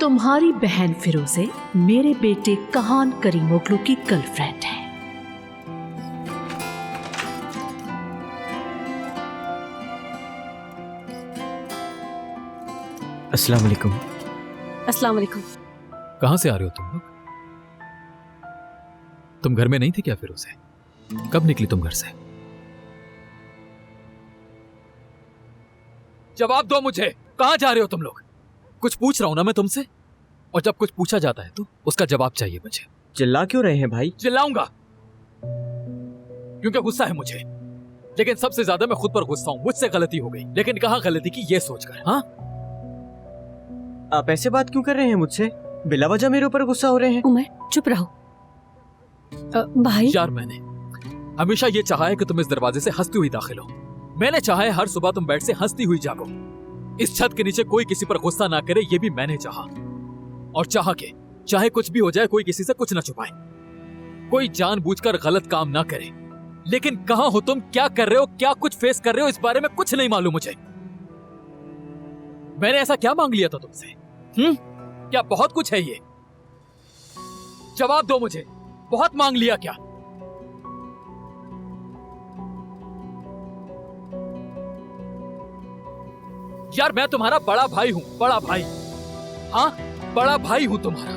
तुम्हारी बहन फिरोजे मेरे बेटे कहान करीमोगलू की गर्लफ्रेंड है। अस्सलाम वालेकुम। अस्सलाम वालेकुम। कहां से आ रहे हो तुम लोग? तुम घर में नहीं थे क्या फिरोजे? कब निकली तुम घर से? जवाब दो मुझे, कहां जा रहे हो तुम लोग? कुछ पूछ रहा हूं ना मैं तुमसे, और जब कुछ पूछा जाता है तो उसका जवाब चाहिए मुझे। चिल्ला क्यों रहे हैं भाई? चिल्लाऊंगा क्योंकि गुस्सा है मुझे, लेकिन सबसे ज्यादा मैं खुद पर गुस्सा हूं। मुझसे गलती हो गई, लेकिन कहां गलती की ये सोचकर। हाँ, आप ऐसे बात क्यों कर रहे हैं मुझसे? बिला वजह मेरे ऊपर गुस्सा हो रहे हैं। उमर चुप रहो। भाई यार मैंने हमेशा ये चाहा है कि तुम इस दरवाजे से हंसती हुई दाखिल हो। मैंने चाहा है हर सुबह तुम बेड से हंसती हुई जागो। इस छत के नीचे कोई किसी पर गुस्सा ना करे, ये भी मैंने चाहा। और चाहा के चाहे कुछ भी हो जाए, कोई किसी से कुछ ना छुपाए, कोई जानबूझकर गलत काम ना करे। लेकिन कहां हो तुम? क्या कर रहे हो? क्या कुछ फेस कर रहे हो? इस बारे में कुछ नहीं मालूम मुझे। मैंने ऐसा क्या मांग लिया था तुमसे? क्या बहुत कुछ है ये? जवाब दो मुझे, बहुत मांग लिया क्या? यार मैं तुम्हारा बड़ा भाई हूं, बड़ा भाई। हाँ, बड़ा भाई हूं तुम्हारा।